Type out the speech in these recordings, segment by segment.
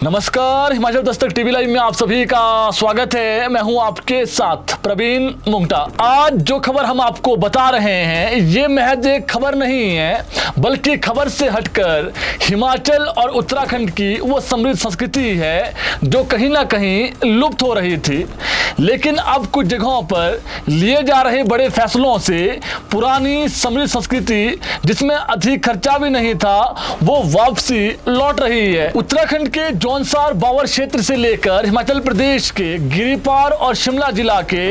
नमस्कार, Himachal Dastak TV live में आप सभी का स्वागत है। मैं हूं आपके साथ प्रवीण मुंगटा। आज जो खबर हम आपको बता रहे हैं ये महज एक खबर नहीं है, बल्कि खबर से हटकर हिमाचल और उत्तराखंड की वो समृद्ध संस्कृति है जो कहीं ना कहीं लुप्त हो रही थी। लेकिन अब कुछ जगहों पर लिए जा रहे बड़े फैसलों से पुरानी समृद्ध संस्कृति, जिसमें अधिक खर्चा भी नहीं था, वो वापसी लौट रही है। उत्तराखंड के जौनसार बावर क्षेत्र से लेकर हिमाचल प्रदेश के गिरिपार और शिमला जिला के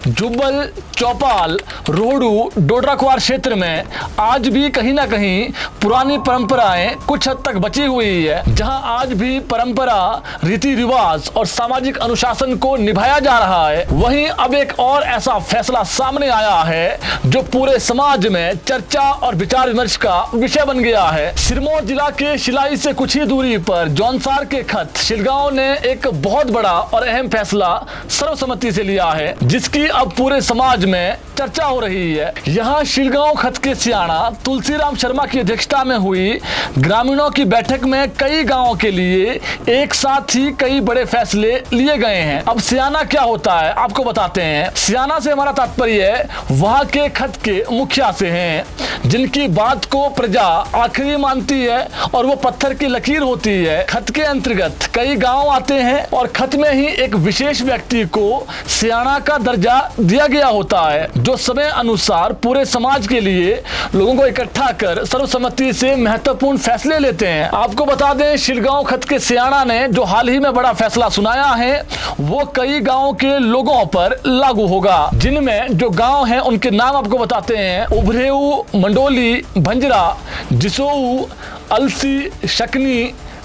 जुब्बल, चौपाल, रोहडू, डोडरा-क्वार क्षेत्र में आज भी कहीं ना कहीं पुरानी परंपराएं कुछ हद तक बची हुई है, जहां आज भी परंपरा, रीति रिवाज और सामाजिक अनुशासन को निभाया जा रहा है। वहीं अब एक और ऐसा फैसला सामने आया है जो पूरे समाज में चर्चा और विचार विमर्श का विषय बन गया है। सिरमौर जिला के शिलाई से कुछ ही दूरी पर जौनसार के खत शिलगांव ने एक बहुत बड़ा और अहम फैसला सर्वसम्मति से लिया है, जिसकी अब पूरे समाज में चर्चा हो रही है। यहाँ शिलगांव खत के सियाणा तुलसीराम शर्मा की अध्यक्षता में हुई ग्रामीणों की बैठक में कई गांवों के लिए एक साथ ही कई बड़े फैसले लिए गए हैं। अब सियाना क्या होता है आपको बताते हैं। सियाना से हमारा तात्पर्य वहां के खत के मुखिया से हैं, जिनकी बात को प्रजा आखिरी मानती है और वो पत्थर की लकीर होती है। खत के अंतर्गत कई गांव आते हैं और खत में ही एक विशेष व्यक्ति को सियाना का दर्जा दिया गया होता है, जो समय अनुसार पूरे समाज के लिए लोगों को इकट्ठा कर सर्वसम्मति से महत्वपूर्ण फैसले लेते हैं। आपको बता दें, शिलगांव खत के सियाना ने जो हाल ही में बड़ा फैसला सुनाया है वो कई गाँव के लोगों पर लागू होगा, जिनमें जो गाँव हैं उनके नाम आपको बताते हैं। उभरेऊ, मंडोली, भंजरा, जिसोऊ, अलसी, शकनी,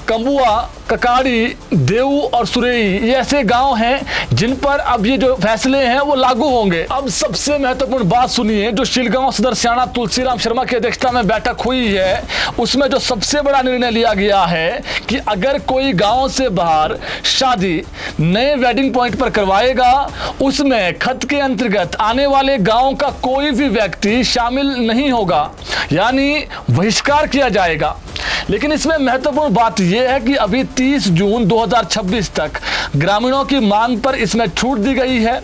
कंबुआ, ककाड़ी, देऊ और सुरेई, ये ऐसे गांव हैं जिन पर अब ये जो फैसले हैं वो लागू होंगे। अब सबसे महत्वपूर्ण बात सुनिए, जो शिलगांव सदर सियाणा तुलसीराम शर्मा की अध्यक्षता में बैठक हुई है, उसमें जो सबसे बड़ा निर्णय लिया गया है कि अगर कोई गांव से बाहर शादी नए वेडिंग पॉइंट पर करवाएगा, उसमें खत के अंतर्गत आने वाले गाँव का कोई भी व्यक्ति शामिल नहीं होगा, यानी बहिष्कार किया जाएगा। लेकिन इसमें महत्वपूर्ण बात यह है कि अभी 30 जून 2026 तक ग्रामीणों की मांग पर इसमें छूट दी गई है।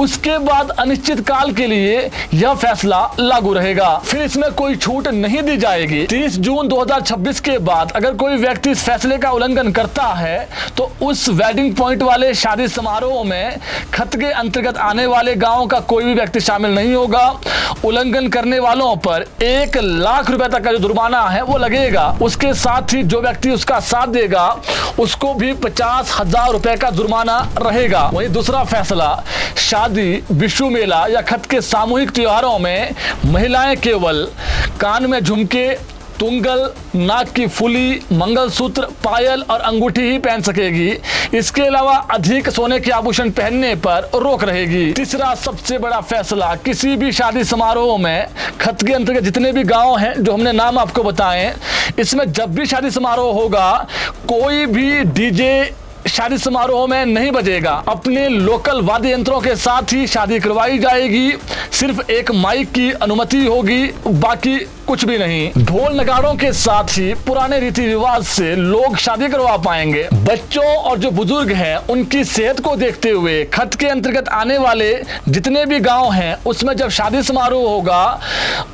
उसके बाद अनिश्चित काल के लिए यह फैसला लागू रहेगा, फिर इसमें कोई छूट नहीं दी जाएगी। 30 जून 2026 के बाद अगर कोई व्यक्ति इस फैसले का उल्लंघन करता है तो उस वेडिंग पॉइंट वाले शादी समारोह में खत के अंतर्गत आने वाले गाँव का कोई भी व्यक्ति शामिल नहीं होगा। उल्लंघन करने वालों पर 1 लाख रुपए तक का जो जुर्माना है वो लगेगा। उसके साथ ही जो व्यक्ति उसका साथ देगा उसको भी 50,000 रुपए का जुर्माना रहेगा। वहीं दूसरा फैसला, शादी, विशु मेला या खत के सामूहिक त्योहारों में महिलाएं केवल कान में झुमके, तुंगल, नाक की फुली, मंगलसूत्र, पायल और अंगूठी ही पहन सकेगी। इसके अलावा अधिक सोने के आभूषण पहनने पर रोक रहेगी। तीसरा सबसे बड़ा फैसला, किसी भी शादी समारोह में खत के अंतर्गत जितने भी गांव हैं जो हमने नाम आपको बताएं, इसमें जब भी शादी समारोह होगा कोई भी डीजे शादी समारोह में नहीं बजेगा। अपने लोकल वाद्य यंत्रों के साथ ही शादी करवाई जाएगी। सिर्फ एक माइक की अनुमति होगी, बाकी कुछ भी नहीं। ढोल नगाड़ों के साथ ही पुराने रीति रिवाज से लोग शादी करवा पाएंगे। बच्चों और जो बुजुर्ग हैं उनकी सेहत को देखते हुए खत के अंतर्गत आने वाले जितने भी गांव हैं उसमें जब शादी समारोह होगा,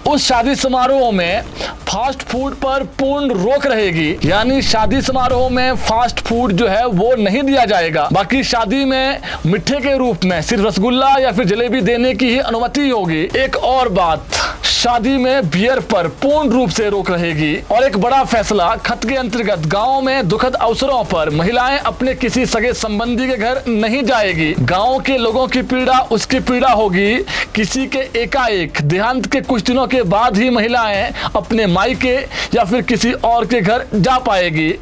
उस शादी समारोह में फास्ट फूड पर पूर्ण रोक रहेगी, यानी शादी समारोह में फास्ट फूड जो है वो नहीं दिया जाएगा। बाकी शादी में मिठे के रूप में सिर्फ रसगुल्ला या फिर जलेबी देने की ही अनुमति होगी। एक और बात, शादी में बियर पर पूर्ण रूप से रोक रहेगी। और एक बड़ा फैसला, खत के अंतर्गत गांव में दुखद अवसरों पर महिलाएं अपने किसी सगे संबंधी के घर नहीं जाएगी। गांव के लोगों की पीड़ा उसकी पीड़ा होगी। किसी के एकाएक देहांत के कुछ दिनों के बाद ही महिलाएं अपने मायके या फिर किसी और के घर जा पाएगी।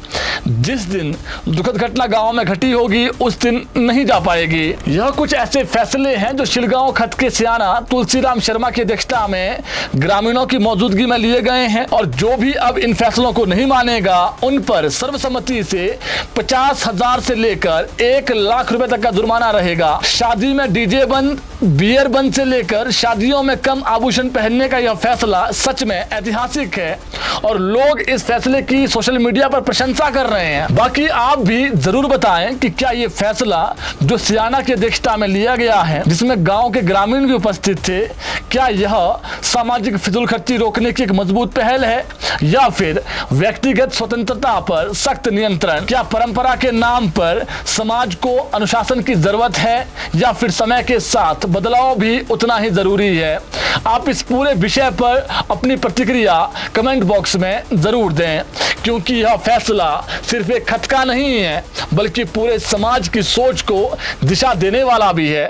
जिस दिन दुखद घटना गांव में घटी होगी उस दिन नहीं जा पाएगी। यह कुछ ऐसे फैसले हैं जो शिलगांव खत के सियाना तुलसीराम शर्मा की अध्यक्षता में ग्रामीणों की मौजूदगी में लिए गए हैं, और जो भी अब इन फैसलों को नहीं मानेगा उन पर सर्वसम्मति से 50,000 से लेकर 1 लाख रुपए तक का जुर्माना रहेगा। शादी में डीजे बंद, बियर बंद से लेकर शादियों में कम आभूषण पहनने का यह फैसला सच में ऐतिहासिक है और लोग इस फैसले की सोशल मीडिया पर प्रशंसा कर रहे हैं। बाकी आप भी जरूर बताएं कि क्या ये फैसला जो सियाना की अध्यक्षता में लिया गया है, जिसमें गांव के ग्रामीण भी उपस्थित थे, क्या यह सामाजिक फिजूलखर्ची रोकने की एक मजबूत पहल है या फिर व्यक्तिगत स्वतंत्रता पर सख्त नियंत्रण? क्या परंपरा के नाम पर समाज को अनुशासन की जरूरत है या फिर समय के साथ बदलाव भी उतना ही जरूरी है? आप इस पूरे विषय पर अपनी प्रतिक्रिया कमेंट बॉक्स में जरूर दें, क्योंकि यह फैसला सिर्फ एक खटका नहीं है बल्कि पूरे समाज की सोच को दिशा देने वाला भी है।